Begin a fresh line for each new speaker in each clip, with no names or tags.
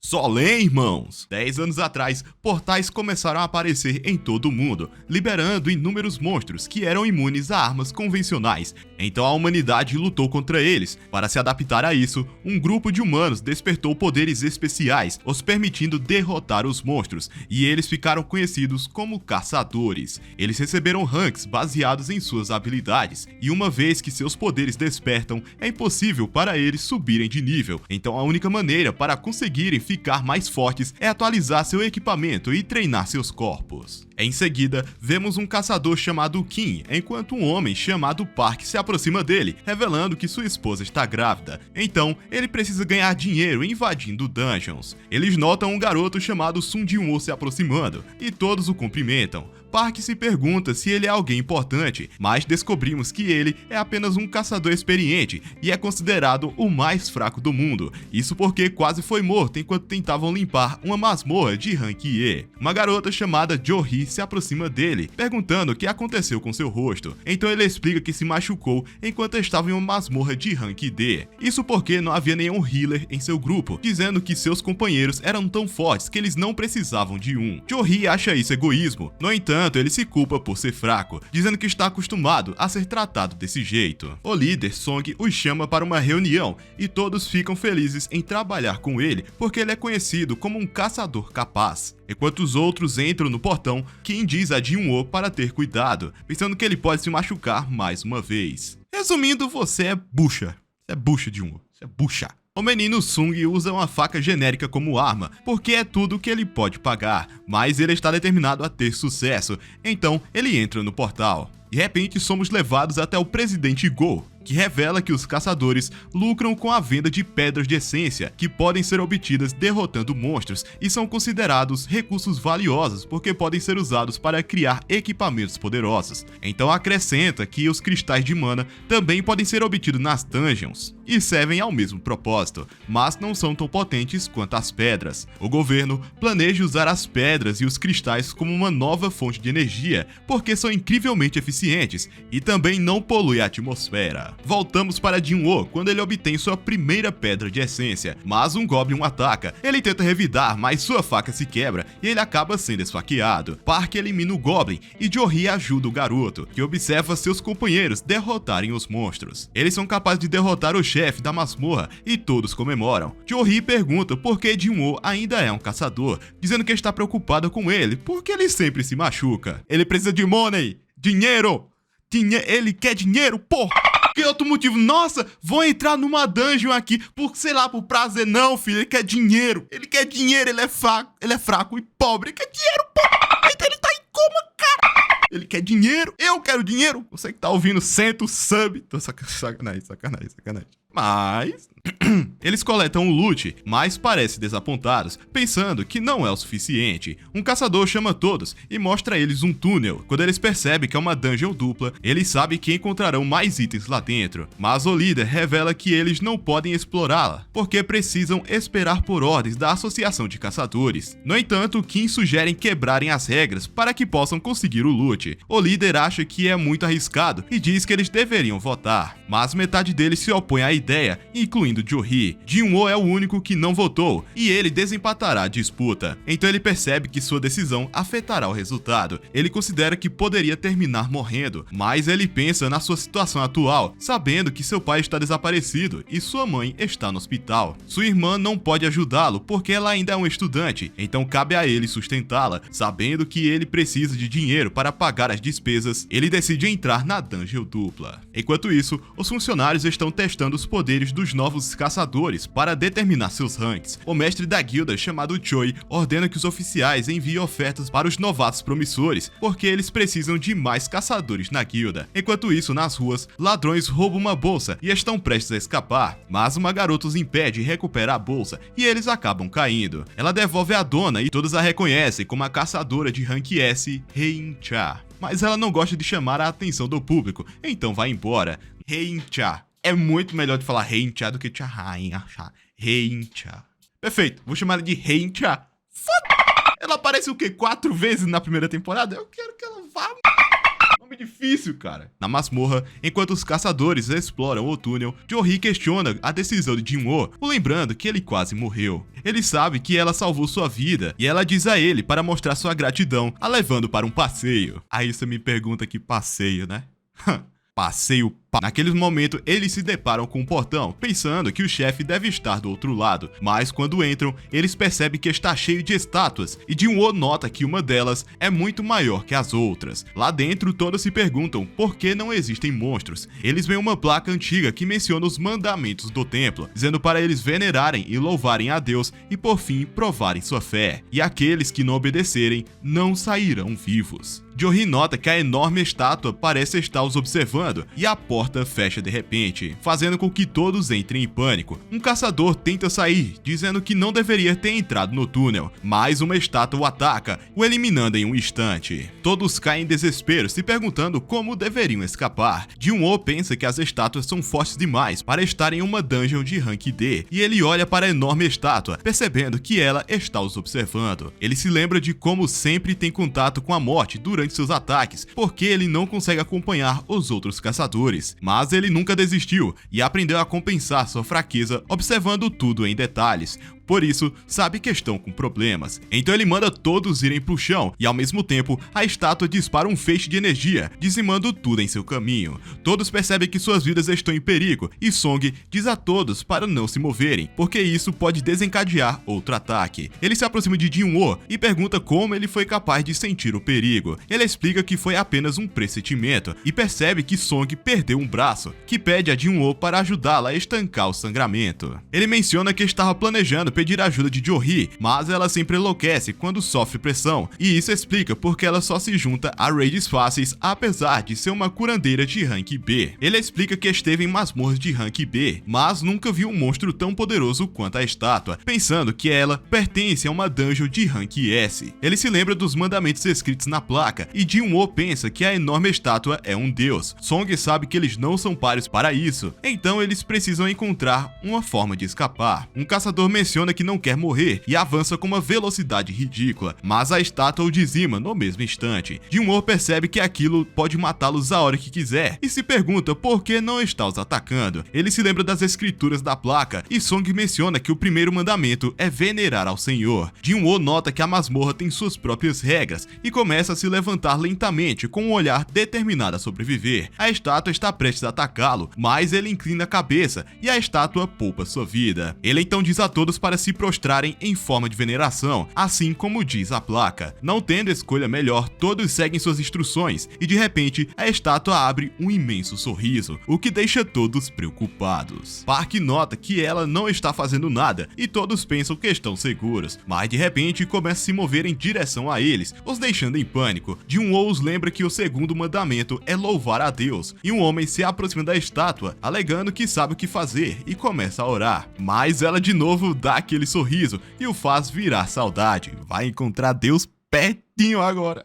Solém, irmãos! 10 anos atrás, portais começaram a aparecer em todo o mundo, liberando inúmeros monstros que eram imunes a armas convencionais. Então a humanidade lutou contra eles. Para se adaptar a isso, um grupo de humanos despertou poderes especiais, os permitindo derrotar os monstros, e eles ficaram conhecidos como caçadores. Eles receberam ranks baseados em suas habilidades, e uma vez que seus poderes despertam, é impossível para eles subirem de nível. Então a única maneira para conseguirem ficar mais fortes é atualizar seu equipamento e treinar seus corpos. Em seguida, vemos um caçador chamado Kim, enquanto um homem chamado Park se aproxima dele, revelando que sua esposa está grávida. Então, ele precisa ganhar dinheiro invadindo dungeons. Eles notam um garoto chamado Sun Jin-woo se aproximando, e todos o cumprimentam. Park se pergunta se ele é alguém importante, mas descobrimos que ele é apenas um caçador experiente e é considerado o mais fraco do mundo. Isso porque quase foi morto enquanto tentavam limpar uma masmorra de Rank E. Uma garota chamada Jo-hee se aproxima dele, perguntando o que aconteceu com seu rosto. Então ele explica que se machucou enquanto estava em uma masmorra de Rank D. Isso porque não havia nenhum healer em seu grupo, dizendo que seus companheiros eram tão fortes que eles não precisavam de um. Jo-hee acha isso egoísmo, no entanto, ele se culpa por ser fraco, dizendo que está acostumado a ser tratado desse jeito. O líder, Song, os chama para uma reunião e todos ficam felizes em trabalhar com ele porque ele é conhecido como um caçador capaz. Enquanto os outros entram no portão, Kim diz a Jin-woo para ter cuidado, pensando que ele pode se machucar mais uma vez. Resumindo, você é bucha. Você é bucha, Jin-woo. Você é bucha. O menino Sung usa uma faca genérica como arma, porque é tudo que ele pode pagar, mas ele está determinado a ter sucesso, então ele entra no portal. De repente somos levados até o presidente Go, que revela que os caçadores lucram com a venda de pedras de essência, que podem ser obtidas derrotando monstros e são considerados recursos valiosos porque podem ser usados para criar equipamentos poderosos. Então acrescenta que os cristais de mana também podem ser obtidos nas dungeons e servem ao mesmo propósito, mas não são tão potentes quanto as pedras. O governo planeja usar as pedras e os cristais como uma nova fonte de energia, porque são incrivelmente eficientes e também não poluem a atmosfera. Voltamos para Jin-woo quando ele obtém sua primeira pedra de essência, mas um Goblin o ataca. Ele tenta revidar, mas sua faca se quebra e ele acaba sendo esfaqueado. Park elimina o Goblin e Jo-hee ajuda o garoto, que observa seus companheiros derrotarem os monstros. Eles são capazes de derrotar o chefe da masmorra e todos comemoram. Jo-hee pergunta por que Jin-woo ainda é um caçador, dizendo que está preocupado com ele porque ele sempre se machuca. Ele precisa de money, dinheiro, ele quer dinheiro, porra! Que outro motivo? Nossa, vou entrar numa dungeon aqui por, sei lá, por prazer. Não, filho, ele quer dinheiro. Ele quer dinheiro, ele é fraco e pobre. Ele quer dinheiro, porra! Então ele tá em coma, cara! Ele quer dinheiro, eu quero dinheiro. Você que tá ouvindo, senta o sub. Tô sacanagem. Mas eles coletam o loot, mas parecem desapontados, pensando que não é o suficiente. Um caçador chama todos e mostra a eles um túnel. Quando eles percebem que é uma dungeon dupla, eles sabem que encontrarão mais itens lá dentro. Mas o líder revela que eles não podem explorá-la, porque precisam esperar por ordens da Associação de Caçadores. No entanto, Kim sugere quebrarem as regras para que possam conseguir o loot. O líder acha que é muito arriscado e diz que eles deveriam votar, mas metade deles se opõe à ideia, incluindo Jo-hee. Jin-woo é o único que não votou e ele desempatará a disputa. Então ele percebe que sua decisão afetará o resultado. Ele considera que poderia terminar morrendo, mas ele pensa na sua situação atual, sabendo que seu pai está desaparecido e sua mãe está no hospital. Sua irmã não pode ajudá-lo porque ela ainda é um estudante, então cabe a ele sustentá-la. Sabendo que ele precisa de dinheiro para pagar as despesas, ele decide entrar na dungeon dupla. Enquanto isso, os funcionários estão testando os poderes dos novos caçadores para determinar seus ranks. O mestre da guilda, chamado Choi, ordena que os oficiais enviem ofertas para os novatos promissores, porque eles precisam de mais caçadores na guilda. Enquanto isso, nas ruas, ladrões roubam uma bolsa e estão prestes a escapar, mas uma garota os impede de recuperar a bolsa e eles acabam caindo. Ela devolve a dona e todos a reconhecem como a caçadora de rank S, Hein-cha. Mas ela não gosta de chamar a atenção do público, então vai embora. Hein-cha. É muito melhor de falar Hein-cha do que Cha-Hein-cha. Hein-cha. Perfeito, vou chamar ela de Hein-cha. Foda! Ela aparece o quê? 4 vezes na primeira temporada? Eu quero que ela vá. Nome de difícil, cara. Na masmorra, enquanto os caçadores exploram o túnel, Jo-hee questiona a decisão de Jin-woo, lembrando que ele quase morreu. Ele sabe que ela salvou sua vida e ela diz a ele para mostrar sua gratidão, a levando para um passeio. Aí você me pergunta que passeio, né? Passeio. Naquele momento, eles se deparam com um portão, pensando que o chefe deve estar do outro lado, mas quando entram, eles percebem que está cheio de estátuas, e Jin-woo nota que uma delas é muito maior que as outras. Lá dentro, todos se perguntam por que não existem monstros. Eles veem uma placa antiga que menciona os mandamentos do templo, dizendo para eles venerarem e louvarem a Deus e por fim provarem sua fé, e aqueles que não obedecerem não sairão vivos. Jo-hee nota que a enorme estátua parece estar os observando, e a porta fecha de repente, fazendo com que todos entrem em pânico. Um caçador tenta sair, dizendo que não deveria ter entrado no túnel, mas uma estátua o ataca, o eliminando em um instante. Todos caem em desespero, se perguntando como deveriam escapar. Jin-woo pensa que as estátuas são fortes demais para estar em uma dungeon de rank D, e ele olha para a enorme estátua, percebendo que ela está os observando. Ele se lembra de como sempre tem contato com a morte durante seus ataques, porque ele não consegue acompanhar os outros caçadores. Mas ele nunca desistiu e aprendeu a compensar sua fraqueza observando tudo em detalhes. Por isso, sabe que estão com problemas. Então ele manda todos irem pro chão e ao mesmo tempo, a estátua dispara um feixe de energia, dizimando tudo em seu caminho. Todos percebem que suas vidas estão em perigo e Song diz a todos para não se moverem, porque isso pode desencadear outro ataque. Ele se aproxima de Jin-woo e pergunta como ele foi capaz de sentir o perigo. Ele explica que foi apenas um pressentimento e percebe que Song perdeu um braço, que pede a Jin-woo para ajudá-la a estancar o sangramento. Ele menciona que estava planejando pedir a ajuda de Jo-hee, mas ela sempre enlouquece quando sofre pressão, e isso explica porque ela só se junta a raids fáceis apesar de ser uma curandeira de rank B. Ele explica que esteve em masmorras de rank B, mas nunca viu um monstro tão poderoso quanto a estátua, pensando que ela pertence a uma dungeon de rank S. Ele se lembra dos mandamentos escritos na placa, e Jin-woo pensa que a enorme estátua é um deus. Song sabe que eles não são páreos para isso, então eles precisam encontrar uma forma de escapar. Um caçador menciona que não quer morrer e avança com uma velocidade ridícula, mas a estátua o dizima no mesmo instante. Jin-woo percebe que aquilo pode matá-los a hora que quiser e se pergunta por que não está os atacando. Ele se lembra das escrituras da placa e Song menciona que o primeiro mandamento é venerar ao Senhor. Jin-woo nota que a masmorra tem suas próprias regras e começa a se levantar lentamente com um olhar determinado a sobreviver. A estátua está prestes a atacá-lo, mas ele inclina a cabeça e a estátua poupa sua vida. Ele então diz a todos para se prostrarem em forma de veneração, assim como diz a placa. Não tendo escolha melhor, todos seguem suas instruções e de repente a estátua abre um imenso sorriso, o que deixa todos preocupados. Park nota que ela não está fazendo nada e todos pensam que estão seguros, mas de repente começa a se mover em direção a eles, os deixando em pânico. Jin-woo os lembra que o segundo mandamento é louvar a Deus, e um homem se aproxima da estátua, alegando que sabe o que fazer e começa a orar. Mas ela de novo dá aquele sorriso e o faz virar saudade. Vai encontrar Deus pertinho agora.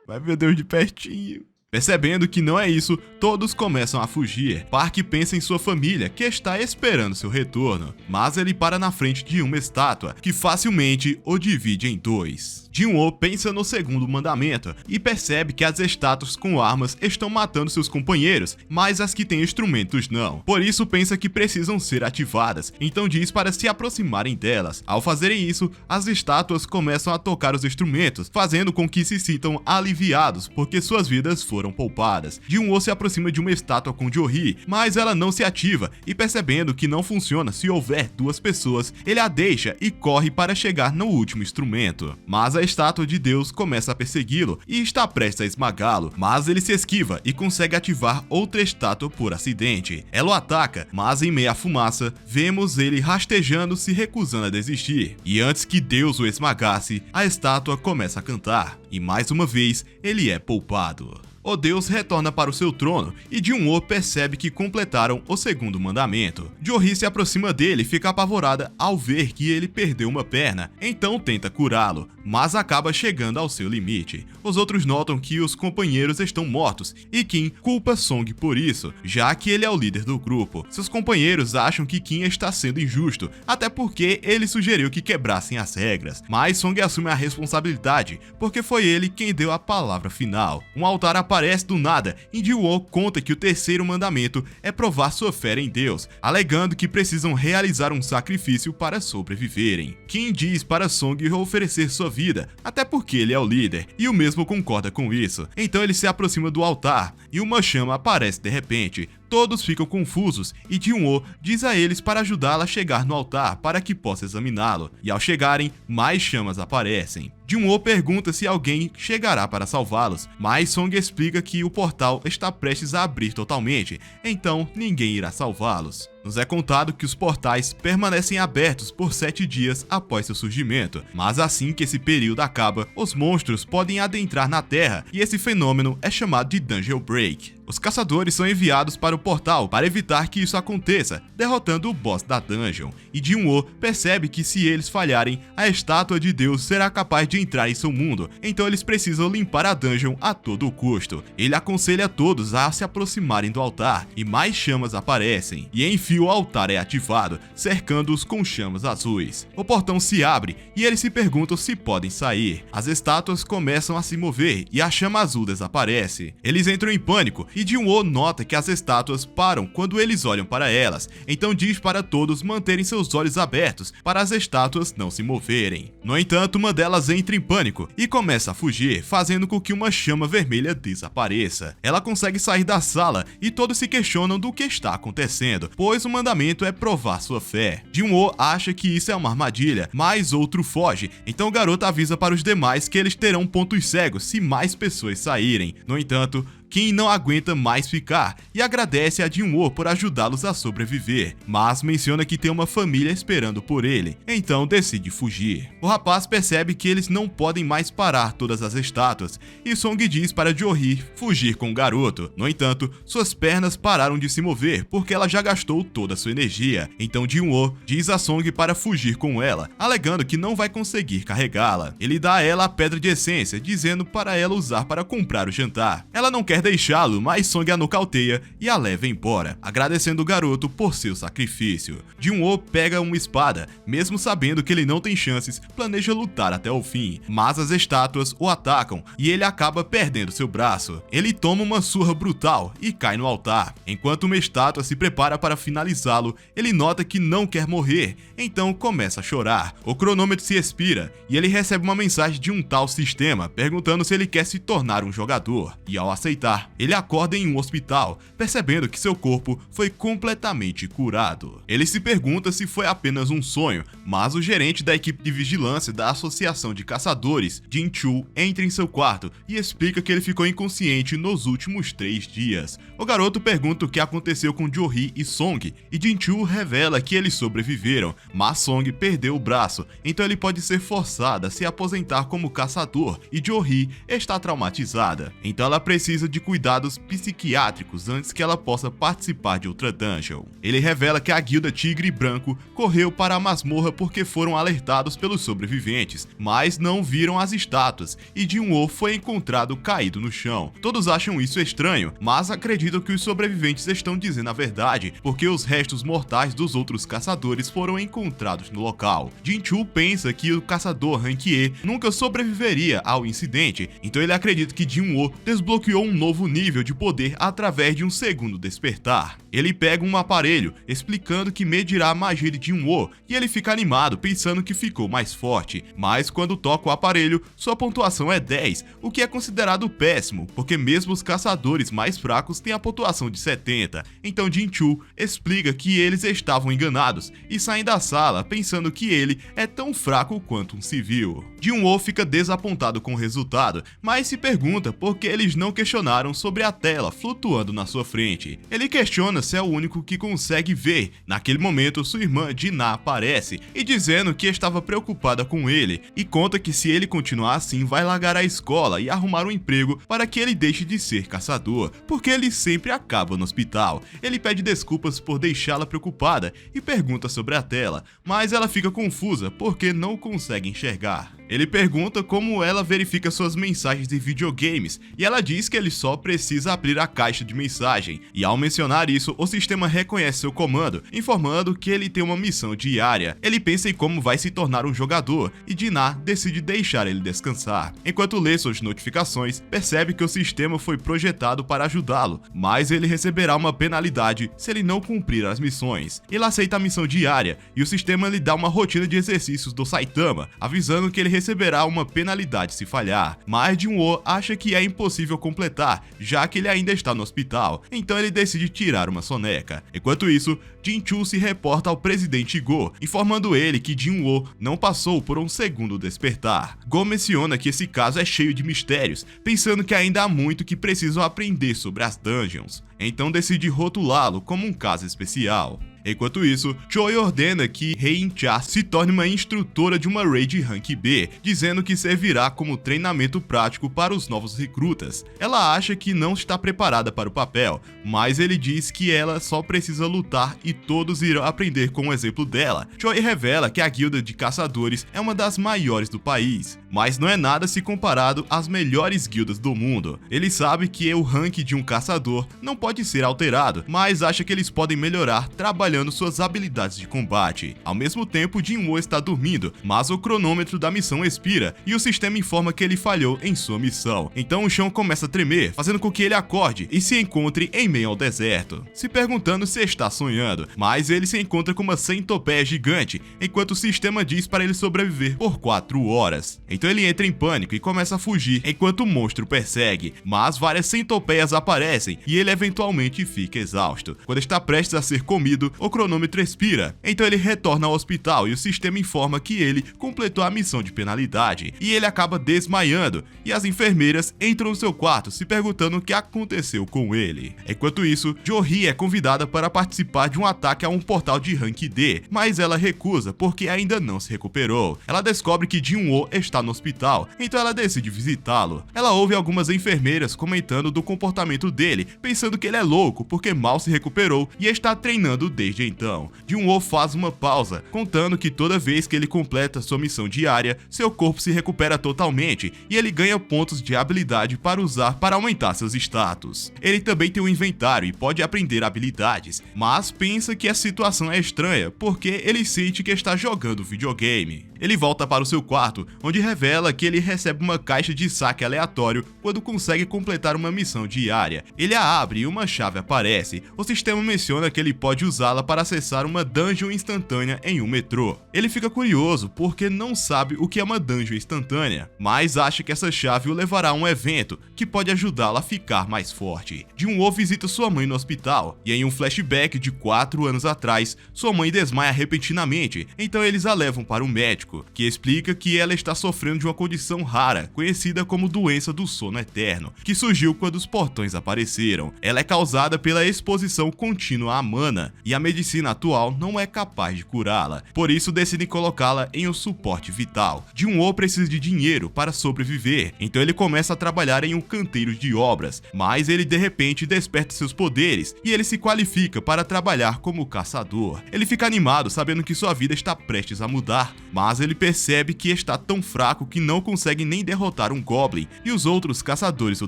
Vai ver Deus de pertinho. Percebendo que não é isso, todos começam a fugir. Park pensa em sua família, que está esperando seu retorno, mas ele para na frente de uma estátua, que facilmente o divide em dois. Jin-woo pensa no segundo mandamento e percebe que as estátuas com armas estão matando seus companheiros, mas as que têm instrumentos não. Por isso pensa que precisam ser ativadas, então diz para se aproximarem delas. Ao fazerem isso, as estátuas começam a tocar os instrumentos, fazendo com que se sintam aliviados, porque suas vidas foram poupadas. Jin-woo se aproxima de uma estátua com Jo-hee, mas ela não se ativa, e percebendo que não funciona se houver duas pessoas, ele a deixa e corre para chegar no último instrumento. Mas a estátua de Deus começa a persegui-lo e está prestes a esmagá-lo, mas ele se esquiva e consegue ativar outra estátua por acidente. Ela o ataca, mas em meio à fumaça, vemos ele rastejando, se recusando a desistir. E antes que Deus o esmagasse, a estátua começa a cantar, e mais uma vez ele é poupado. O Deus retorna para o seu trono e Jin-woo percebe que completaram o segundo mandamento. Jo-hee se aproxima dele e fica apavorada ao ver que ele perdeu uma perna, então tenta curá-lo, mas acaba chegando ao seu limite. Os outros notam que os companheiros estão mortos e Kim culpa Song por isso, já que ele é o líder do grupo. Seus companheiros acham que Kim está sendo injusto, até porque ele sugeriu que quebrassem as regras, mas Song assume a responsabilidade, porque foi ele quem deu a palavra final. Um altar aparece aparece do nada e Ji-woo conta que o terceiro mandamento é provar sua fé em Deus, alegando que precisam realizar um sacrifício para sobreviverem. Kim diz para Song oferecer sua vida, até porque ele é o líder, e o mesmo concorda com isso. Então ele se aproxima do altar e uma chama aparece de repente. Todos ficam confusos e Ji-woo diz a eles para ajudá-la a chegar no altar para que possa examiná-lo, e ao chegarem, mais chamas aparecem. Ji-woo pergunta se alguém chegará para salvá-los, mas Song explica que o portal está prestes a abrir totalmente, então ninguém irá salvá-los. Nos é contado que os portais permanecem abertos por 7 dias após seu surgimento, mas assim que esse período acaba, os monstros podem adentrar na Terra e esse fenômeno é chamado de Dungeon Break. Os caçadores são enviados para o portal para evitar que isso aconteça, derrotando o boss da dungeon, e Ji-woo percebe que se eles falharem, a estátua de Deus será capaz de entrar em seu mundo, então eles precisam limpar a dungeon a todo custo. Ele aconselha todos a se aproximarem do altar, e mais chamas aparecem, e enfim o altar é ativado, cercando-os com chamas azuis. O portão se abre, e eles se perguntam se podem sair. As estátuas começam a se mover, e a chama azul desaparece. Eles entram em pânico, e Ji-woo nota que as estátuas param quando eles olham para elas, então diz para todos manterem seus olhos abertos para as estátuas não se moverem. No entanto, uma delas entra em pânico e começa a fugir, fazendo com que uma chama vermelha desapareça. Ela consegue sair da sala e todos se questionam do que está acontecendo, pois o mandamento é provar sua fé. Ji-woo acha que isso é uma armadilha, mas outro foge, então o garoto avisa para os demais que eles terão pontos cegos se mais pessoas saírem. No entanto, Kim não aguenta mais ficar e agradece a Ji-woo por ajudá-los a sobreviver, mas menciona que tem uma família esperando por ele, então decide fugir. O rapaz percebe que eles não podem mais parar todas as estátuas e Song diz para Jo-hee fugir com o garoto. No entanto, suas pernas pararam de se mover porque ela já gastou toda a sua energia, então Ji-woo diz a Song para fugir com ela, alegando que não vai conseguir carregá-la. Ele dá a ela a pedra de essência, dizendo para ela usar para comprar o jantar. Ela não quer deixá-lo, mas Song a nocauteia e a leva embora, agradecendo o garoto por seu sacrifício. Ji-woo pega uma espada, mesmo sabendo que ele não tem chances, planeja lutar até o fim, mas as estátuas o atacam e ele acaba perdendo seu braço. Ele toma uma surra brutal e cai no altar. Enquanto uma estátua se prepara para finalizá-lo, ele nota que não quer morrer, então começa a chorar. O cronômetro se expira e ele recebe uma mensagem de um tal sistema perguntando se ele quer se tornar um jogador, e ao aceitar, ele acorda em um hospital, percebendo que seu corpo foi completamente curado. Ele se pergunta se foi apenas um sonho, mas o gerente da equipe de vigilância da Associação de Caçadores, Jin-chul, entra em seu quarto e explica que ele ficou inconsciente nos últimos 3 dias. O garoto pergunta o que aconteceu com Jo-hee e Song, e Jin-chul revela que eles sobreviveram, mas Song perdeu o braço, então ele pode ser forçado a se aposentar como caçador, e Jo-hee está traumatizada, então ela precisa de cuidados psiquiátricos antes que ela possa participar de outra dungeon. Ele revela que a guilda Tigre Branco correu para a masmorra porque foram alertados pelos sobreviventes, mas não viram as estátuas, e Ji-woo foi encontrado caído no chão. Todos acham isso estranho, mas acreditam que os sobreviventes estão dizendo a verdade, porque os restos mortais dos outros caçadores foram encontrados no local. Jin-chul pensa que o caçador Rank E nunca sobreviveria ao incidente, então ele acredita que Ji-woo desbloqueou um novo nível de poder através de um segundo despertar. Ele pega um aparelho, explicando que medirá a magia de Ji-woo, e ele fica animado pensando que ficou mais forte, mas quando toca o aparelho, sua pontuação é 10, o que é considerado péssimo, porque mesmo os caçadores mais fracos têm a pontuação de 70, então Jin-chul explica que eles estavam enganados, e saem da sala pensando que ele é tão fraco quanto um civil. Ji-woo fica desapontado com o resultado, mas se pergunta por que eles não questionaram sobre a tela flutuando na sua frente. Ele questiona se é o único que consegue ver. Naquele momento, sua irmã Ji-na aparece e dizendo que estava preocupada com ele e conta que se ele continuar assim vai largar a escola e arrumar um emprego para que ele deixe de ser caçador, porque ele sempre acaba no hospital. Ele pede desculpas por deixá-la preocupada e pergunta sobre a tela, mas ela fica confusa porque não consegue enxergar. Ele pergunta como ela verifica suas mensagens de videogames, e ela diz que ele só precisa abrir a caixa de mensagem, e ao mencionar isso, o sistema reconhece seu comando, informando que ele tem uma missão diária. Ele pensa em como vai se tornar um jogador, e Dinah decide deixar ele descansar. Enquanto lê suas notificações, percebe que o sistema foi projetado para ajudá-lo, mas ele receberá uma penalidade se ele não cumprir as missões. Ele aceita a missão diária, e o sistema lhe dá uma rotina de exercícios do Saitama, avisando que ele receberá uma penalidade se falhar, mas Jun-woo acha que é impossível completar, já que ele ainda está no hospital, então ele decide tirar uma soneca. Enquanto isso, Jin-chul se reporta ao presidente Go, informando ele que Jin-woo não passou por um segundo despertar. Go menciona que esse caso é cheio de mistérios, pensando que ainda há muito que precisam aprender sobre as dungeons, então decide rotulá-lo como um caso especial. Enquanto isso, Choi ordena que Hei In-cha se torne uma instrutora de uma raid Rank B, dizendo que servirá como treinamento prático para os novos recrutas. Ela acha que não está preparada para o papel, mas ele diz que ela só precisa lutar e todos irão aprender com o exemplo dela. Choi revela que a guilda de caçadores é uma das maiores do país, mas não é nada se comparado às melhores guildas do mundo. Ele sabe que o rank de um caçador não pode ser alterado, mas acha que eles podem melhorar trabalhando suas habilidades de combate. Ao mesmo tempo, Jin-woo está dormindo, mas o cronômetro da missão expira e o sistema informa que ele falhou em sua missão. Então o chão começa a tremer, fazendo com que ele acorde e se encontre em meio ao deserto, se perguntando se está sonhando, mas ele se encontra com uma centopeia gigante, enquanto o sistema diz para ele sobreviver por 4 horas. Então ele entra em pânico e começa a fugir, enquanto o monstro persegue, mas várias centopeias aparecem e ele eventualmente fica exausto. Quando está prestes a ser comido, o cronômetro expira, então ele retorna ao hospital e o sistema informa que ele completou a missão de penalidade, e ele acaba desmaiando, e as enfermeiras entram no seu quarto se perguntando o que aconteceu com ele. Enquanto isso, Jo-hee é convidada para participar de um ataque a um portal de Rank D, mas ela recusa porque ainda não se recuperou. Ela descobre que Jin-woo está no hospital, então ela decide visitá-lo. Ela ouve algumas enfermeiras comentando do comportamento dele, pensando que ele é louco porque mal se recuperou e está treinando desde então. Jin-woo faz uma pausa, contando que toda vez que ele completa sua missão diária, seu corpo se recupera totalmente e ele ganha pontos de habilidade para usar para aumentar seus status. Ele também tem um inventário e pode aprender habilidades, mas pensa que a situação é estranha porque ele sente que está jogando videogame. Ele volta para o seu quarto, onde revela que ele recebe uma caixa de saque aleatório quando consegue completar uma missão diária. Ele a abre e uma chave aparece. O sistema menciona que ele pode usá-la para acessar uma dungeon instantânea em um metrô. Ele fica curioso porque não sabe o que é uma dungeon instantânea, mas acha que essa chave o levará a um evento que pode ajudá-lo a ficar mais forte. Jin-woo visita sua mãe no hospital, e em um flashback de 4 anos atrás, sua mãe desmaia repentinamente, então eles a levam para um médico, que explica que ela está sofrendo de uma condição rara, conhecida como doença do sono eterno, que surgiu quando os portões apareceram. Ela é causada pela exposição contínua à mana, e a medicina atual não é capaz de curá-la, por isso decidem colocá-la em um suporte vital. Jin-woo precisa de dinheiro para sobreviver, então ele começa a trabalhar em um canteiro de obras, mas ele de repente desperta seus poderes, e ele se qualifica para trabalhar como caçador. Ele fica animado sabendo que sua vida está prestes a mudar, mas ele percebe que está tão fraco que não consegue nem derrotar um Goblin, e os outros caçadores o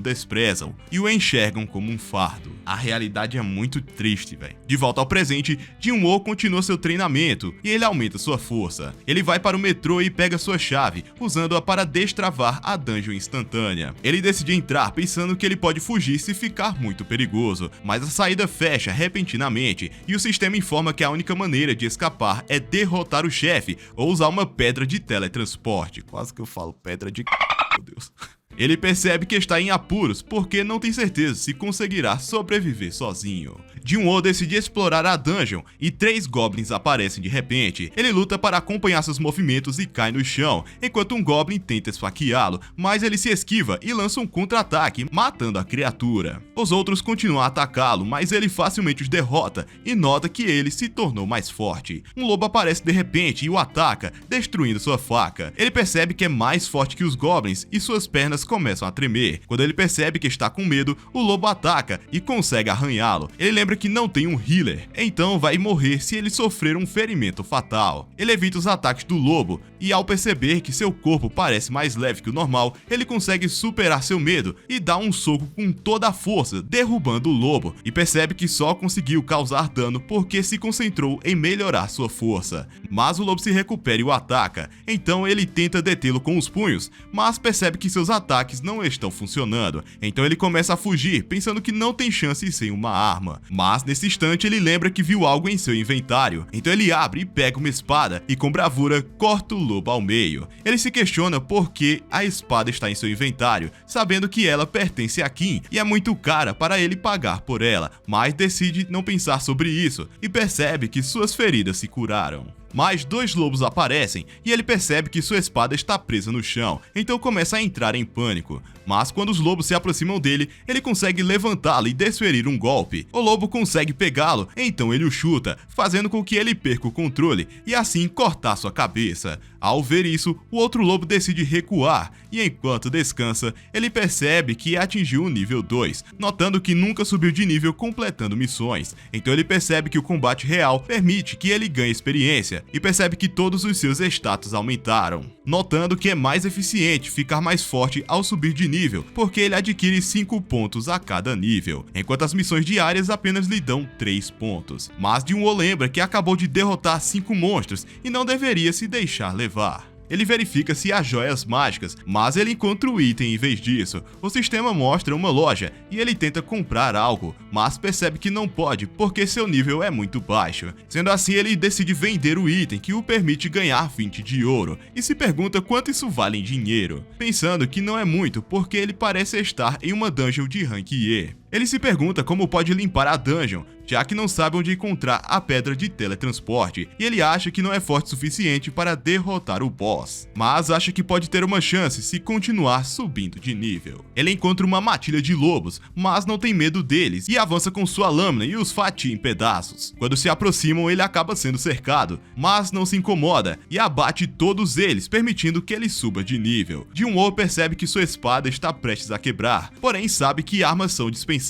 desprezam e o enxergam como um fardo. A realidade é muito triste, velho. De volta ao presente, Jin-woo continua seu treinamento e ele aumenta sua força. Ele vai para o metrô e pega sua chave, usando-a para destravar a dungeon instantânea. Ele decide entrar pensando que ele pode fugir se ficar muito perigoso, mas a saída fecha repentinamente e o sistema informa que a única maneira de escapar é derrotar o chefe ou usar uma pedra de teletransporte. Quase que eu falo pedra de... Meu Deus. Ele percebe que está em apuros porque não tem certeza se conseguirá sobreviver sozinho. Jin-woo decide explorar a dungeon e 3 goblins aparecem de repente. Ele luta para acompanhar seus movimentos e cai no chão, enquanto um goblin tenta esfaqueá-lo, mas ele se esquiva e lança um contra-ataque, matando a criatura. Os outros continuam a atacá-lo, mas ele facilmente os derrota e nota que ele se tornou mais forte. Um lobo aparece de repente e o ataca, destruindo sua faca. Ele percebe que é mais forte que os goblins e suas pernas começam a tremer. Quando ele percebe que está com medo, o lobo ataca e consegue arranhá-lo. Ele lembra que não tem um healer, então vai morrer se ele sofrer um ferimento fatal. Ele evita os ataques do lobo e ao perceber que seu corpo parece mais leve que o normal, ele consegue superar seu medo e dá um soco com toda a força, derrubando o lobo, e percebe que só conseguiu causar dano porque se concentrou em melhorar sua força. Mas o lobo se recupera e o ataca, então ele tenta detê-lo com os punhos, mas percebe que seus ataques não estão funcionando, então ele começa a fugir, pensando que não tem chance sem uma arma. Mas nesse instante ele lembra que viu algo em seu inventário, então ele abre e pega uma espada e com bravura corta o lobo ao meio. Ele se questiona por que a espada está em seu inventário, sabendo que ela pertence a Kim e é muito cara para ele pagar por ela, mas decide não pensar sobre isso e percebe que suas feridas se curaram. Mas 2 lobos aparecem e ele percebe que sua espada está presa no chão, então começa a entrar em pânico. Mas quando os lobos se aproximam dele, ele consegue levantá-lo e desferir um golpe. O lobo consegue pegá-lo, então ele o chuta, fazendo com que ele perca o controle e assim cortar sua cabeça. Ao ver isso, o outro lobo decide recuar e enquanto descansa, ele percebe que atingiu o nível 2, notando que nunca subiu de nível completando missões. Então ele percebe que o combate real permite que ele ganhe experiência e percebe que todos os seus status aumentaram, notando que é mais eficiente ficar mais forte ao subir de nível, porque ele adquire 5 pontos a cada nível, enquanto as missões diárias apenas lhe dão 3 pontos. Mas Jin-Woo lembra que acabou de derrotar 5 monstros e não deveria se deixar levar. Ele verifica se há joias mágicas, mas ele encontra o item em vez disso. O sistema mostra uma loja e ele tenta comprar algo, mas percebe que não pode porque seu nível é muito baixo. Sendo assim, ele decide vender o item que o permite ganhar 20 de ouro e se pergunta quanto isso vale em dinheiro, pensando que não é muito porque ele parece estar em uma dungeon de rank E. Ele se pergunta como pode limpar a dungeon, já que não sabe onde encontrar a pedra de teletransporte, e ele acha que não é forte o suficiente para derrotar o boss, mas acha que pode ter uma chance se continuar subindo de nível. Ele encontra uma matilha de lobos, mas não tem medo deles e avança com sua lâmina e os fatia em pedaços. Quando se aproximam, ele acaba sendo cercado, mas não se incomoda e abate todos eles, permitindo que ele suba de nível. Jin-Woo percebe que sua espada está prestes a quebrar, porém sabe que armas são dispensáveis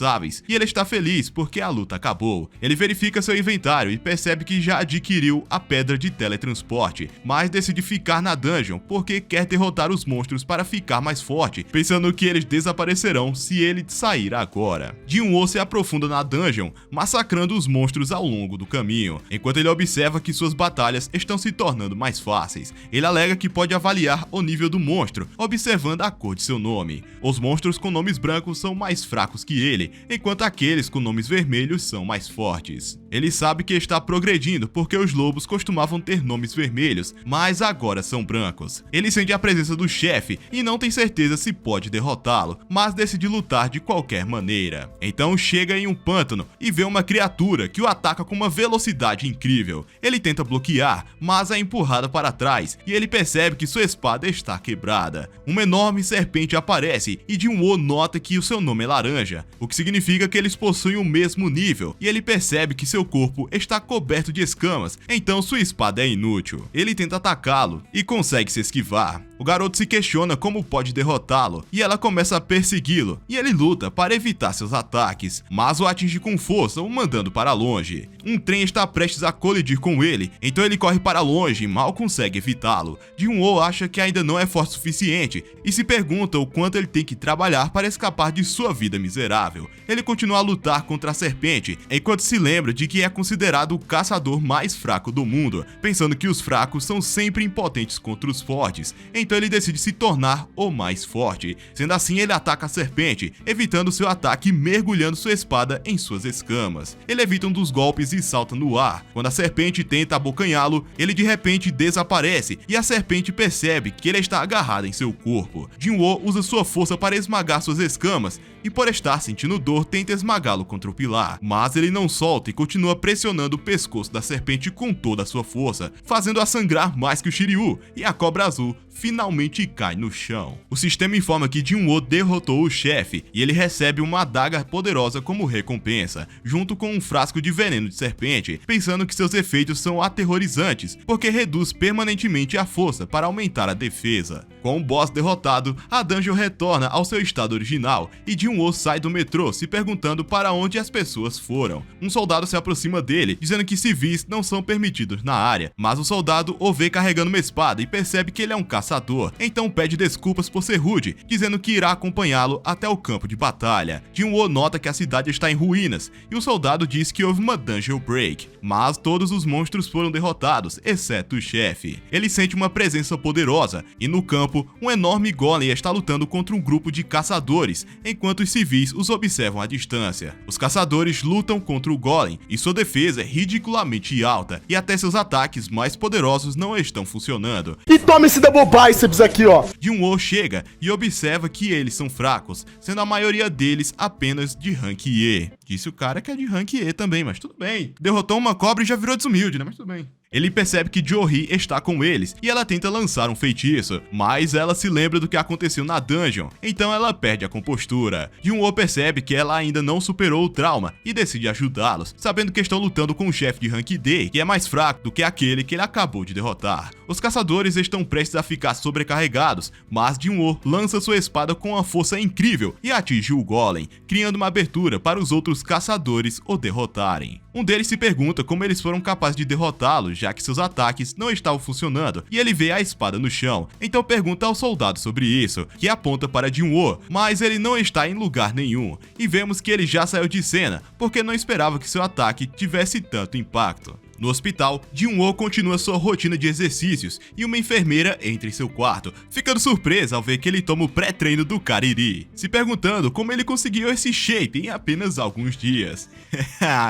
e ele está feliz porque a luta acabou. Ele verifica seu inventário e percebe que já adquiriu a pedra de teletransporte, mas decide ficar na dungeon porque quer derrotar os monstros para ficar mais forte, pensando que eles desaparecerão se ele sair agora. Jin-Woo se aprofunda na dungeon, massacrando os monstros ao longo do caminho, enquanto ele observa que suas batalhas estão se tornando mais fáceis. Ele alega que pode avaliar o nível do monstro, observando a cor de seu nome. Os monstros com nomes brancos são mais fracos que ele, enquanto aqueles com nomes vermelhos são mais fortes. Ele sabe que está progredindo porque os lobos costumavam ter nomes vermelhos, mas agora são brancos. Ele sente a presença do chefe e não tem certeza se pode derrotá-lo, mas decide lutar de qualquer maneira. Então chega em um pântano e vê uma criatura que o ataca com uma velocidade incrível. Ele tenta bloquear, mas é empurrado para trás e ele percebe que sua espada está quebrada. Uma enorme serpente aparece e Jin-Woo nota que o seu nome é laranja, o que significa que eles possuem o mesmo nível, e ele percebe que seu corpo está coberto de escamas, então sua espada é inútil. Ele tenta atacá-lo e consegue se esquivar. O garoto se questiona como pode derrotá-lo, e ela começa a persegui-lo, e ele luta para evitar seus ataques, mas o atinge com força, o mandando para longe. Um trem está prestes a colidir com ele, então ele corre para longe e mal consegue evitá-lo. Jin-Woo acha que ainda não é forte o suficiente, e se pergunta o quanto ele tem que trabalhar para escapar de sua vida miserável. Ele continua a lutar contra a serpente, enquanto se lembra de que é considerado o caçador mais fraco do mundo, pensando que os fracos são sempre impotentes contra os fortes, então ele decide se tornar o mais forte. Sendo assim, ele ataca a serpente, evitando seu ataque e mergulhando sua espada em suas escamas. Ele evita um dos golpes e salta no ar. Quando a serpente tenta abocanhá-lo, ele de repente desaparece e a serpente percebe que ele está agarrado em seu corpo. Jin-Woo usa sua força para esmagar suas escamas e, por estar sentindo dor, tenta esmagá-lo contra o pilar, mas ele não solta e continua pressionando o pescoço da serpente com toda a sua força, fazendo-a sangrar mais que o Shiryu, e a cobra azul finalmente cai no chão. O sistema informa que Jin-Woo derrotou o chefe e ele recebe uma adaga poderosa como recompensa, junto com um frasco de veneno de serpente, pensando que seus efeitos são aterrorizantes, porque reduz permanentemente a força para aumentar a defesa. Com o boss derrotado, a dungeon retorna ao seu estado original e Jin-Woo sai do metrô se perguntando para onde as pessoas foram. Um soldado se aproxima dele, dizendo que civis não são permitidos na área, mas o soldado o vê carregando uma espada e percebe que ele é um caçador, então pede desculpas por ser rude, dizendo que irá acompanhá-lo até o campo de batalha. Jin-Woo nota que a cidade está em ruínas e o soldado diz que houve uma dungeon break, mas todos os monstros foram derrotados, exceto o chefe. Ele sente uma presença poderosa e no campo um enorme golem está lutando contra um grupo de caçadores, enquanto os civis os observam à distância. Os caçadores lutam contra o golem e sua defesa é ridiculamente alta e até seus ataques mais poderosos não estão funcionando.
E toma esse double biceps aqui, ó.
Jin-Woo chega e observa que eles são fracos, sendo a maioria deles apenas de rank E. Disse o cara que é de rank E também, mas tudo bem. Derrotou uma cobra e já virou desumilde, né? Mas tudo bem. Ele percebe que Jo-Hee está com eles e ela tenta lançar um feitiço, mas ela se lembra do que aconteceu na dungeon, então ela perde a compostura. Jin-Woo percebe que ela ainda não superou o trauma e decide ajudá-los, sabendo que estão lutando com um chefe de rank D que é mais fraco do que aquele que ele acabou de derrotar. Os caçadores estão prestes a ficar sobrecarregados, mas Jin-Woo lança sua espada com uma força incrível e atinge o golem, criando uma abertura para os outros caçadores o derrotarem. Um deles se pergunta como eles foram capazes de derrotá-lo, já que seus ataques não estavam funcionando, e ele vê a espada no chão, então pergunta ao soldado sobre isso, que aponta para Jin-Woo, mas ele não está em lugar nenhum, e vemos que ele já saiu de cena, porque não esperava que seu ataque tivesse tanto impacto. No hospital, Jin-Woo continua sua rotina de exercícios e uma enfermeira entra em seu quarto, ficando surpresa ao ver que ele toma o pré-treino do Kariri, se perguntando como ele conseguiu esse shape em apenas alguns dias.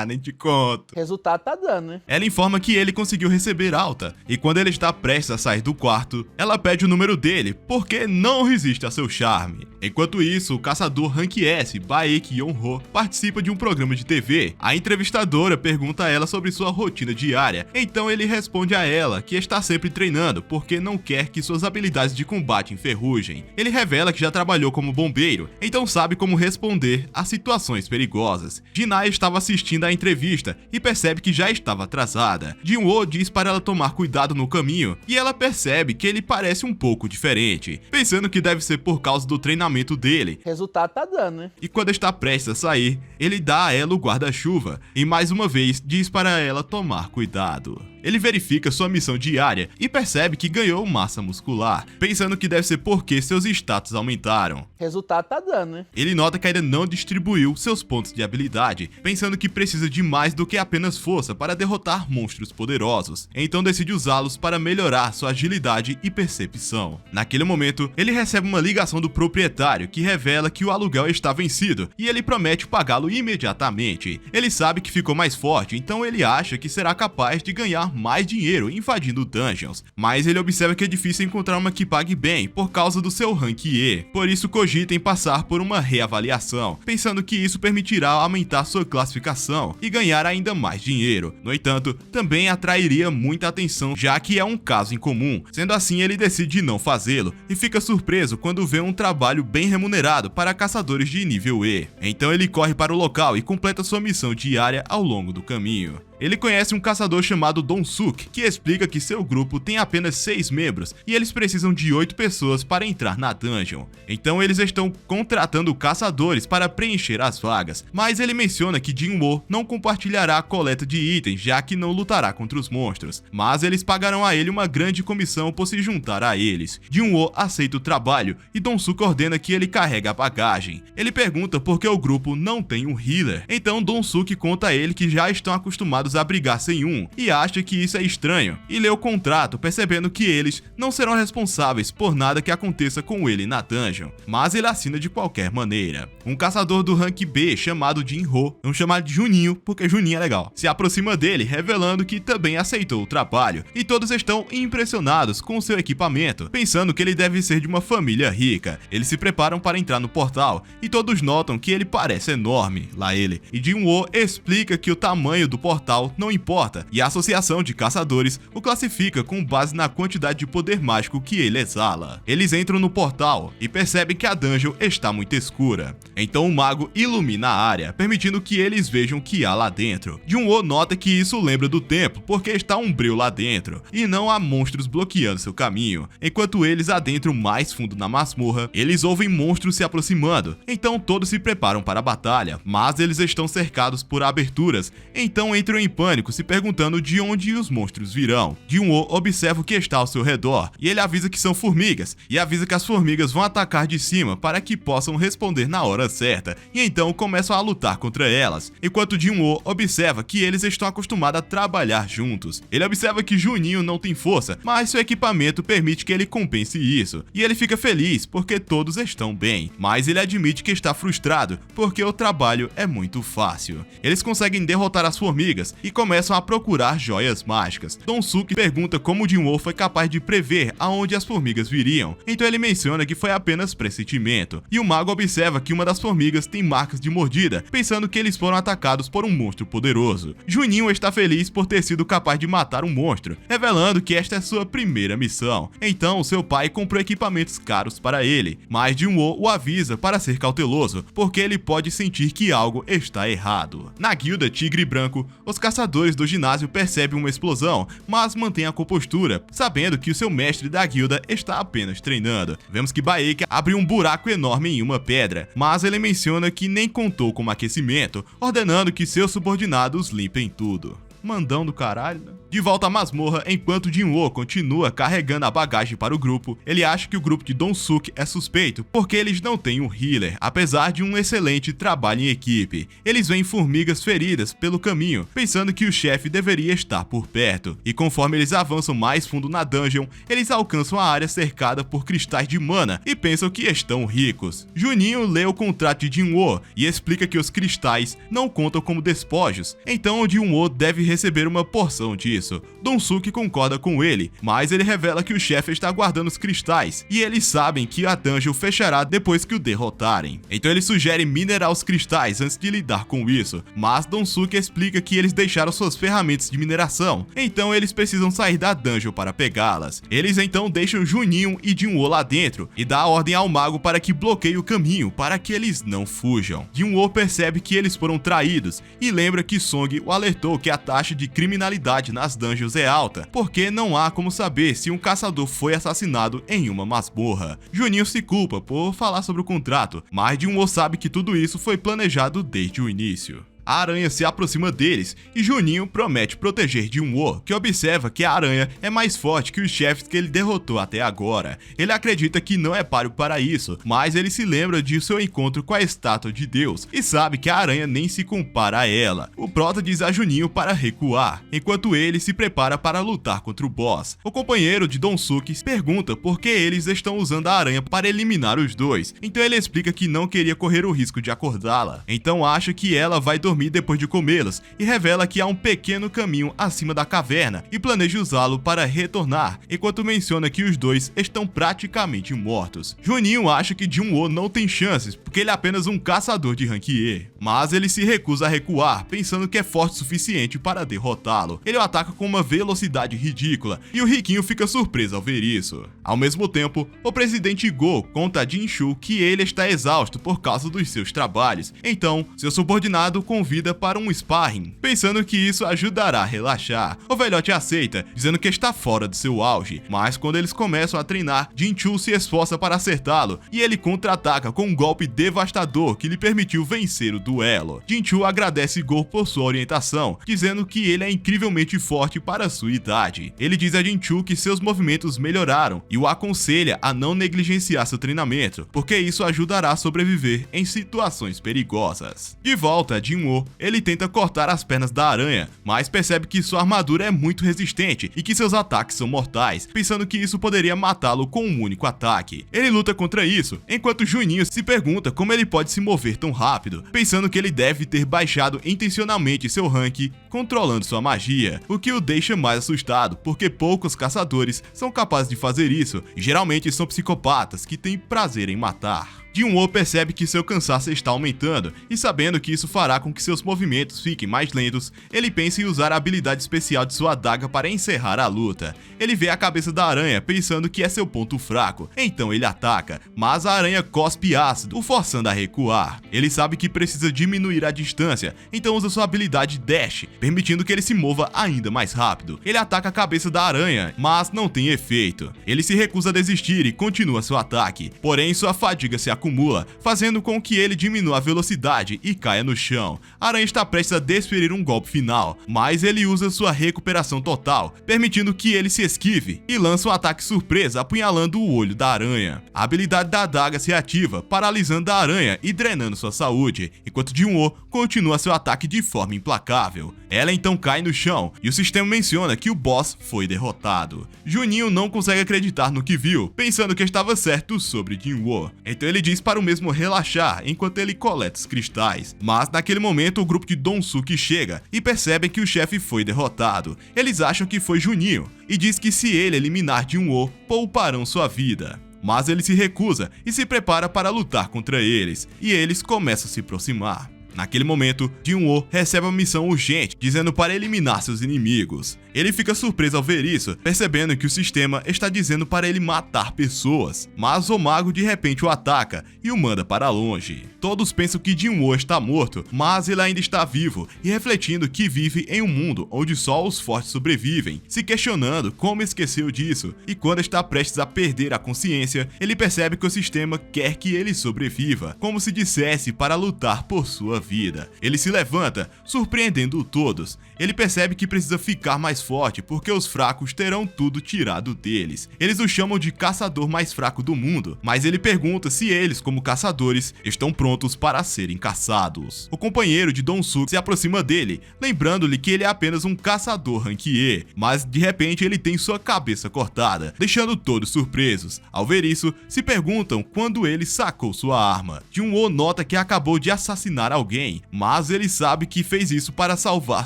Nem te conto.
Resultado tá dando, né?
Ela informa que ele conseguiu receber alta, e quando ele está prestes a sair do quarto, ela pede o número dele, porque não resiste a seu charme. Enquanto isso, o caçador Rank S, Baek Yeon-ho, participa de um programa de TV. A entrevistadora pergunta a ela sobre sua rotina diária, então ele responde a ela que está sempre treinando, porque não quer que suas habilidades de combate enferrujem. Ele revela que já trabalhou como bombeiro, então sabe como responder a situações perigosas. Jinai estava assistindo à entrevista e percebe que já estava atrasada. Jin-Woo diz para ela tomar cuidado no caminho, e ela percebe que ele parece um pouco diferente, pensando que deve ser por causa do treinamento dele.
Resultado tá dando, né?
E quando está prestes a sair, ele dá a ela o guarda-chuva e mais uma vez diz para ela tomar cuidado. Ele verifica sua missão diária e percebe que ganhou massa muscular, pensando que deve ser porque seus status aumentaram.
Resultado tá dando, né?
Ele nota que ainda não distribuiu seus pontos de habilidade, pensando que precisa de mais do que apenas força para derrotar monstros poderosos, então decide usá-los para melhorar sua agilidade e percepção. Naquele momento, ele recebe uma ligação do proprietário que revela que o aluguel está vencido e ele promete pagá-lo imediatamente. Ele sabe que ficou mais forte, então ele acha que será capaz de ganhar mais dinheiro invadindo dungeons, mas ele observa que é difícil encontrar uma que pague bem por causa do seu rank E, por isso cogita em passar por uma reavaliação, pensando que isso permitirá aumentar sua classificação e ganhar ainda mais dinheiro. No entanto, também atrairia muita atenção, já que é um caso incomum, sendo assim ele decide não fazê-lo e fica surpreso quando vê um trabalho bem remunerado para caçadores de nível E. Então ele corre para o local e completa sua missão diária ao longo do caminho. Ele conhece um caçador chamado Dong-suk, que explica que seu grupo tem apenas 6 membros e eles precisam de 8 pessoas para entrar na dungeon. Então eles estão contratando caçadores para preencher as vagas, mas ele menciona que Jin-Woo não compartilhará a coleta de itens, já que não lutará contra os monstros, mas eles pagarão a ele uma grande comissão por se juntar a eles. Jin-Woo aceita o trabalho e Dong-suk ordena que ele carregue a bagagem. Ele pergunta por que o grupo não tem um healer, então Dong-suk conta a ele que já estão acostumados a brigar sem um e acha que isso é estranho e lê o contrato, percebendo que eles não serão responsáveis por nada que aconteça com ele na dungeon, mas ele assina de qualquer maneira. Um caçador do rank B chamado Jin-Ho, vamos chamar de Juninho porque Juninho é legal, se aproxima dele revelando que também aceitou o trabalho e todos estão impressionados com seu equipamento, pensando que ele deve ser de uma família rica. Eles se preparam para entrar no portal e todos notam que ele parece enorme, lá ele, e Jin-Woo explica que o tamanho do portal moral não importa, e a Associação de Caçadores o classifica com base na quantidade de poder mágico que ele exala. Eles entram no portal e percebem que a dungeon está muito escura. Então o mago ilumina a área, permitindo que eles vejam o que há lá dentro. Jun-Woo nota que isso lembra do templo, porque está um breu lá dentro, e não há monstros bloqueando seu caminho. Enquanto eles adentram mais fundo na masmorra, eles ouvem monstros se aproximando, então todos se preparam para a batalha, mas eles estão cercados por aberturas, então entram em pânico se perguntando de onde os monstros virão. Jun-Woo observa o que está ao seu redor, e ele avisa que são formigas, e avisa que as formigas vão atacar de cima para que possam responder na hora certa, e então começam a lutar contra elas, enquanto Jun-Woo observa que eles estão acostumados a trabalhar juntos. Ele observa que Juninho não tem força, mas seu equipamento permite que ele compense isso, e ele fica feliz porque todos estão bem, mas ele admite que está frustrado porque o trabalho é muito fácil. Eles conseguem derrotar as formigas e começam a procurar joias mágicas. Donsuke pergunta como Jun-Woo foi capaz de prever aonde as formigas viriam, então ele menciona que foi apenas pressentimento, e o mago observa que uma das formigas tem marcas de mordida, pensando que eles foram atacados por um monstro poderoso. Juninho está feliz por ter sido capaz de matar um monstro, revelando que esta é sua primeira missão. Então seu pai comprou equipamentos caros para ele, mas Jun-Woo o avisa para ser cauteloso, porque ele pode sentir que algo está errado. Na guilda Tigre Branco, os caçadores do ginásio percebem uma explosão, mas mantêm a compostura, sabendo que o seu mestre da guilda está apenas treinando. Vemos que Baek abre um buraco enorme em uma pedra, mas ele menciona que nem contou com aquecimento, ordenando que seus subordinados limpem tudo. Mandão do caralho, né? De volta à masmorra, enquanto Jun-Woo continua carregando a bagagem para o grupo, ele acha que o grupo de Donsuke é suspeito, porque eles não têm um healer, apesar de um excelente trabalho em equipe. Eles veem formigas feridas pelo caminho, pensando que o chefe deveria estar por perto, e conforme eles avançam mais fundo na dungeon, eles alcançam a área cercada por cristais de mana e pensam que estão ricos. Juninho lê o contrato de Jun-Woo e explica que os cristais não contam como despojos, então Jun-Woo deve receber uma porção disso. Donsuke concorda com ele, mas ele revela que o chefe está guardando os cristais, e eles sabem que a dungeon fechará depois que o derrotarem. Então ele sugere minerar os cristais antes de lidar com isso, mas Donsuke explica que eles deixaram suas ferramentas de mineração, então eles precisam sair da dungeon para pegá-las. Eles então deixam Juninho e Jun-Woo lá dentro, e dá a ordem ao mago para que bloqueie o caminho para que eles não fujam. Jun-Woo percebe que eles foram traídos, e lembra que Song o alertou que a taxa de criminalidade nas dungeons é alta, porque não há como saber se um caçador foi assassinado em uma masmorra. Juninho se culpa por falar sobre o contrato, mas Jun-Woo sabe que tudo isso foi planejado desde o início. A aranha se aproxima deles e Juninho promete proteger Jun-Woo, que observa que a aranha é mais forte que os chefes que ele derrotou até agora. Ele acredita que não é páreo para isso, mas ele se lembra de seu encontro com a estátua de Deus e sabe que a aranha nem se compara a ela. O prota diz a Juninho para recuar, enquanto ele se prepara para lutar contra o boss. O companheiro de Donsuke pergunta por que eles estão usando a aranha para eliminar os dois, então ele explica que não queria correr o risco de acordá-la, então acha que ela vai dormir depois de comê-los e revela que há um pequeno caminho acima da caverna e planeja usá-lo para retornar, enquanto menciona que os dois estão praticamente mortos. Juninho acha que Jun-Woo não tem chances porque ele é apenas um caçador de rank E, mas ele se recusa a recuar, pensando que é forte o suficiente para derrotá-lo. Ele o ataca com uma velocidade ridícula e o riquinho fica surpreso ao ver isso. Ao mesmo tempo, o presidente Go conta a Jinshu que ele está exausto por causa dos seus trabalhos, então seu subordinado convida para um sparring, pensando que isso ajudará a relaxar. O velhote aceita, dizendo que está fora do seu auge, mas quando eles começam a treinar, Jinshu se esforça para acertá-lo e ele contra-ataca com um golpe devastador que lhe permitiu vencer o duelo. Jinshu agradece Go por sua orientação, dizendo que ele é incrivelmente forte para sua idade. Ele diz a Jinshu que seus movimentos melhoraram e o aconselha a não negligenciar seu treinamento, porque isso ajudará a sobreviver em situações perigosas. De volta a Jun-Woo, ele tenta cortar as pernas da aranha, mas percebe que sua armadura é muito resistente e que seus ataques são mortais, pensando que isso poderia matá-lo com um único ataque. Ele luta contra isso, enquanto Juninho se pergunta como ele pode se mover tão rápido, pensando que ele deve ter baixado intencionalmente seu rank controlando sua magia, o que o deixa mais assustado, porque poucos caçadores são capazes de fazer isso, e geralmente são psicopatas que têm prazer em matar. Jin-Woo percebe que seu cansaço está aumentando, e sabendo que isso fará com que seus movimentos fiquem mais lentos, ele pensa em usar a habilidade especial de sua adaga para encerrar a luta. Ele vê a cabeça da aranha pensando que é seu ponto fraco, então ele ataca, mas a aranha cospe ácido, o forçando a recuar. Ele sabe que precisa diminuir a distância, então usa sua habilidade Dash, permitindo que ele se mova ainda mais rápido. Ele ataca a cabeça da aranha, mas não tem efeito. Ele se recusa a desistir e continua seu ataque, porém sua fadiga se acumula, fazendo com que ele diminua a velocidade e caia no chão. A aranha está prestes a desferir um golpe final, mas ele usa sua recuperação total, permitindo que ele se esquive e lança um ataque surpresa apunhalando o olho da aranha. A habilidade da adaga se ativa, paralisando a aranha e drenando sua saúde, enquanto Jin-Woo continua seu ataque de forma implacável. Ela então cai no chão e o sistema menciona que o boss foi derrotado. Juninho não consegue acreditar no que viu, pensando que estava certo sobre Jin-Woo. Então ele diz para o mesmo relaxar enquanto ele coleta os cristais. Mas naquele momento o grupo de Donsuke chega e percebem que o chefe foi derrotado. Eles acham que foi Juninho e diz que se ele eliminar Jin-Woo, pouparão sua vida. Mas ele se recusa e se prepara para lutar contra eles, e eles começam a se aproximar. Naquele momento, Jin-Woo recebe uma missão urgente, dizendo para eliminar seus inimigos. Ele fica surpreso ao ver isso, percebendo que o sistema está dizendo para ele matar pessoas, mas o mago de repente o ataca e o manda para longe. Todos pensam que Jin-Woo está morto, mas ele ainda está vivo e refletindo que vive em um mundo onde só os fortes sobrevivem, se questionando como esqueceu disso, e quando está prestes a perder a consciência, ele percebe que o sistema quer que ele sobreviva, como se dissesse para lutar por sua vida. Ele se levanta, surpreendendo todos. Ele percebe que precisa ficar mais forte porque os fracos terão tudo tirado deles. Eles o chamam de caçador mais fraco do mundo, mas ele pergunta se eles, como caçadores, estão prontos para serem caçados. O companheiro de Donsuke se aproxima dele, lembrando-lhe que ele é apenas um caçador rank E, mas de repente ele tem sua cabeça cortada, deixando todos surpresos. Ao ver isso, se perguntam quando ele sacou sua arma. Jin-Woo nota que acabou de assassinar alguém, mas ele sabe que fez isso para salvar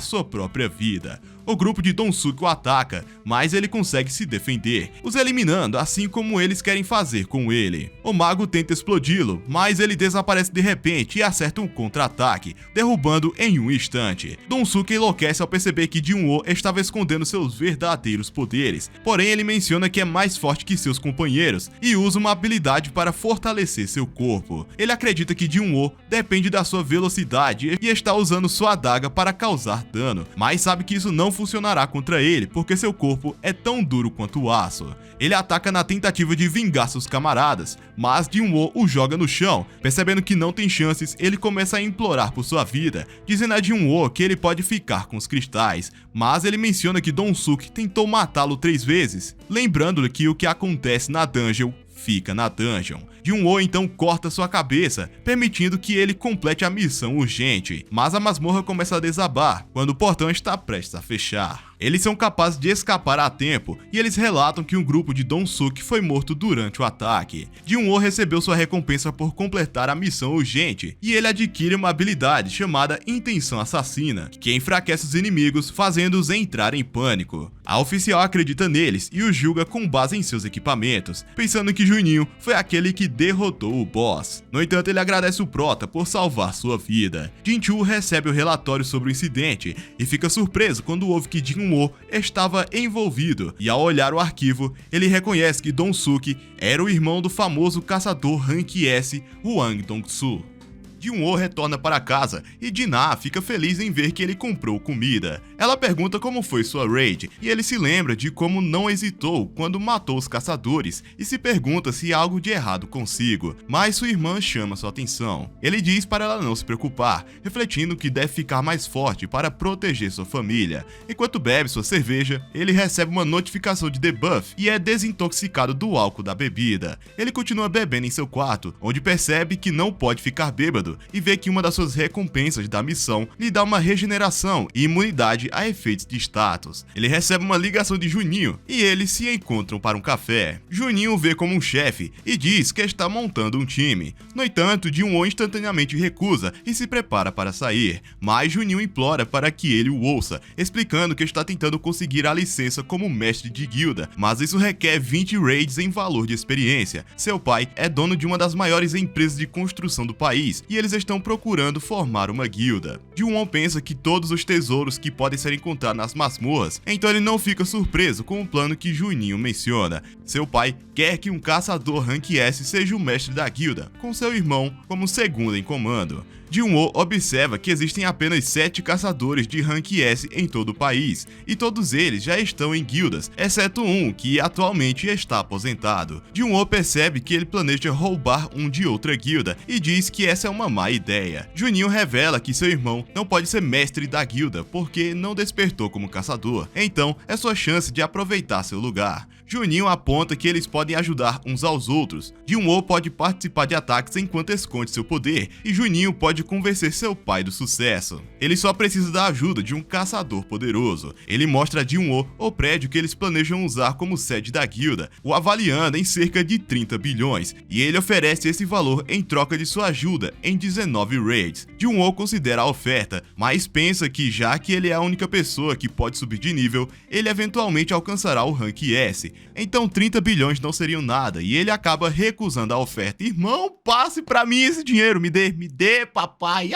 sua própria vida. O grupo de Donsuke o ataca, mas ele consegue se defender, os eliminando assim como eles querem fazer com ele. O mago tenta explodi-lo, mas ele desaparece de repente e acerta um contra-ataque, derrubando em um instante. Donsuke enlouquece ao perceber que Jin-Woo estava escondendo seus verdadeiros poderes, porém ele menciona que é mais forte que seus companheiros e usa uma habilidade para fortalecer seu corpo. Ele acredita que Jin-Woo depende da sua velocidade e está usando sua adaga para causar dano, mas sabe que isso não funcionará contra ele, porque seu corpo é tão duro quanto o aço. Ele ataca na tentativa de vingar seus camaradas, mas Jin-Woo o joga no chão. Percebendo que não tem chances, ele começa a implorar por sua vida, dizendo a Jin-Woo que ele pode ficar com os cristais, mas ele menciona que Donsuke tentou matá-lo 3 vezes, lembrando-lhe que o que acontece na dungeon fica na dungeon. Jin-Woo então corta sua cabeça, permitindo que ele complete a missão urgente, mas a masmorra começa a desabar quando o portão está prestes a fechar. Eles são capazes de escapar a tempo e eles relatam que um grupo de Donsuke foi morto durante o ataque. Jin-Woo recebeu sua recompensa por completar a missão urgente e ele adquire uma habilidade chamada Intenção Assassina, que enfraquece os inimigos, fazendo-os entrar em pânico. A oficial acredita neles e os julga com base em seus equipamentos, pensando que Juninho foi aquele que derrotou o boss. No entanto, ele agradece o Prota por salvar sua vida. Jin-Choo recebe o relatório sobre o incidente e fica surpreso quando ouve que Jin-Woo estava envolvido, e ao olhar o arquivo, ele reconhece que Donsuke era o irmão do famoso caçador Rank S, Hwang Dong-soo. Jin-Woo retorna para casa e Jin-Ah fica feliz em ver que ele comprou comida. Ela pergunta como foi sua raid e ele se lembra de como não hesitou quando matou os caçadores e se pergunta se há algo de errado consigo, mas sua irmã chama sua atenção. Ele diz para ela não se preocupar, refletindo que deve ficar mais forte para proteger sua família. Enquanto bebe sua cerveja, ele recebe uma notificação de debuff e é desintoxicado do álcool da bebida. Ele continua bebendo em seu quarto, onde percebe que não pode ficar bêbado exército e vê que uma das suas recompensas da missão lhe dá uma regeneração e imunidade a efeitos de status. Ele recebe uma ligação de Juninho e eles se encontram para um café. Juninho o vê como um chefe e diz que está montando um time. No entanto, Jin-woo instantaneamente recusa e se prepara para sair, mas Juninho implora para que ele o ouça, explicando que está tentando conseguir a licença como mestre de guilda, mas isso requer 20 raids em valor de experiência. Seu pai é dono de uma das maiores empresas de construção do país e eles estão procurando formar uma guilda. Jin-woo pensa que todos os tesouros que podem ser encontrados nas masmorras, então ele não fica surpreso com o plano que Juninho menciona. Seu pai quer que um caçador Rank S seja o mestre da guilda, com seu irmão como segundo em comando. Jin-woo observa que existem apenas 7 caçadores de Rank S em todo o país, e todos eles já estão em guildas, exceto um que atualmente está aposentado. Jin-woo percebe que ele planeja roubar um de outra guilda e diz que essa é uma má ideia. Juninho revela que seu irmão não pode ser mestre da guilda porque não despertou como caçador, então é sua chance de aproveitar seu lugar. Juninho aponta que eles podem ajudar uns aos outros. Jin-woo pode participar de ataques enquanto esconde seu poder, e Juninho pode convencer seu pai do sucesso. Ele só precisa da ajuda de um caçador poderoso. Ele mostra a Jin-woo o prédio que eles planejam usar como sede da guilda, o avaliando em cerca de 30 bilhões, e ele oferece esse valor em troca de sua ajuda em 19 raids. Jin-woo considera a oferta, mas pensa que já que ele é a única pessoa que pode subir de nível, ele eventualmente alcançará o Rank S. Então 30 bilhões não seriam nada e ele acaba recusando a oferta. Irmão, passe pra mim esse dinheiro, me dê, papai.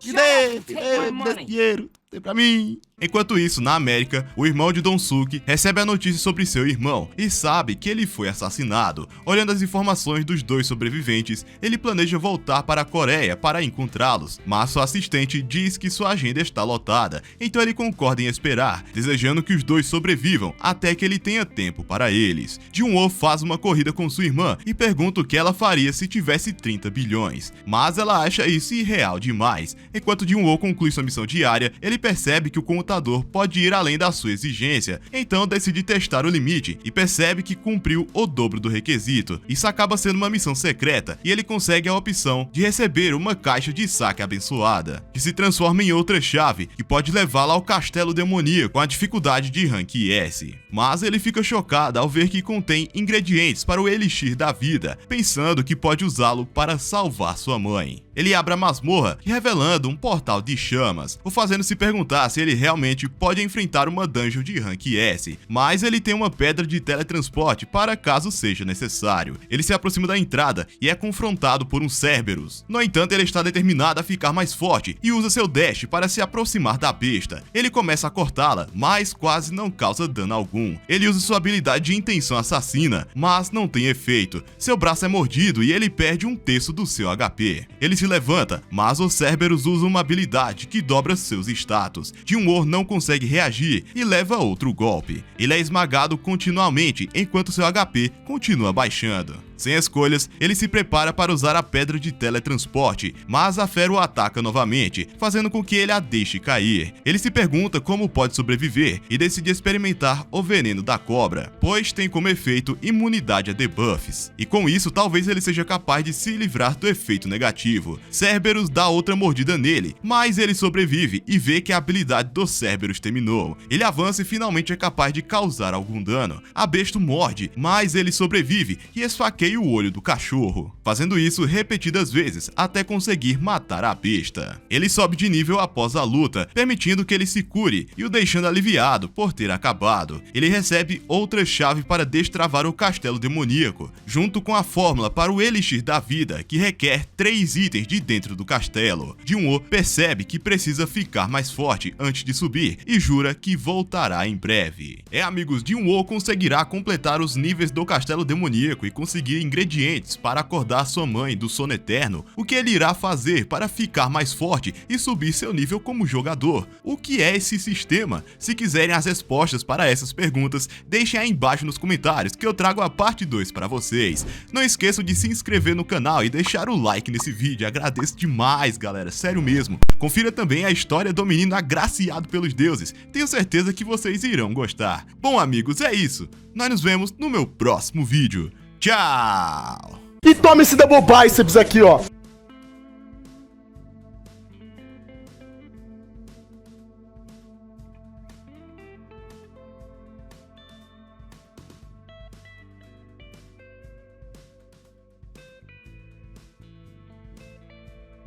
Me dê dinheiro. Tem pra mim. Enquanto isso, na América, o irmão de Donsuke recebe a notícia sobre seu irmão e sabe que ele foi assassinado. Olhando as informações dos dois sobreviventes, ele planeja voltar para a Coreia para encontrá-los, mas sua assistente diz que sua agenda está lotada, então ele concorda em esperar, desejando que os dois sobrevivam até que ele tenha tempo para eles. Jin-woo faz uma corrida com sua irmã e pergunta o que ela faria se tivesse 30 bilhões, mas ela acha isso irreal demais. Enquanto Jin-woo conclui sua missão diária, ele percebe que o computador pode ir além da sua exigência, então decide testar o limite e percebe que cumpriu o dobro do requisito. Isso acaba sendo uma missão secreta e ele consegue a opção de receber uma caixa de saque abençoada, que se transforma em outra chave que pode levá-la ao castelo demoníaco com a dificuldade de Rank S. Mas ele fica chocado ao ver que contém ingredientes para o Elixir da Vida, pensando que pode usá-lo para salvar sua mãe. Ele abre a masmorra, revelando um portal de chamas, o fazendo se perguntar se ele realmente pode enfrentar uma dungeon de Rank S, mas ele tem uma pedra de teletransporte para caso seja necessário. Ele se aproxima da entrada e é confrontado por um Cerberus. No entanto, ele está determinado a ficar mais forte e usa seu dash para se aproximar da besta. Ele começa a cortá-la, mas quase não causa dano algum. Ele usa sua habilidade de intenção assassina, mas não tem efeito. Seu braço é mordido e ele perde um terço do seu HP. Ele se levanta, mas o Cerberus usa uma habilidade que dobra seus status. Jin-woo não consegue reagir e leva outro golpe. Ele é esmagado continuamente enquanto seu HP continua baixando. Sem escolhas, ele se prepara para usar a pedra de teletransporte, mas a fera o ataca novamente, fazendo com que ele a deixe cair. Ele se pergunta como pode sobreviver e decide experimentar o veneno da cobra, pois tem como efeito imunidade a debuffs. E com isso, talvez ele seja capaz de se livrar do efeito negativo. Cerberus dá outra mordida nele, mas ele sobrevive e vê que a habilidade do Cerberus terminou. Ele avança e finalmente é capaz de causar algum dano. A besta morde, mas ele sobrevive e esfaqueia o olho do cachorro, fazendo isso repetidas vezes até conseguir matar a besta. Ele sobe de nível após a luta, permitindo que ele se cure e o deixando aliviado por ter acabado. Ele recebe outra chave para destravar o castelo demoníaco, junto com a fórmula para o Elixir da Vida, que requer 3 itens de dentro do castelo. Jin-woo percebe que precisa ficar mais forte antes de subir e jura que voltará em breve. Amigos, Jin-woo conseguirá completar os níveis do castelo demoníaco e conseguir ingredientes para acordar sua mãe do sono eterno. O que ele irá fazer para ficar mais forte e subir seu nível como jogador? O que é esse sistema? Se quiserem as respostas para essas perguntas, deixem aí embaixo nos comentários que eu trago a parte 2 para vocês. Não esqueçam de se inscrever no canal e deixar o like nesse vídeo, agradeço demais, galera, sério mesmo. Confira também a história do menino agraciado pelos deuses, tenho certeza que vocês irão gostar. Bom, amigos, é isso, nós nos vemos no meu próximo vídeo. Tchau!
E toma esse double biceps aqui, ó.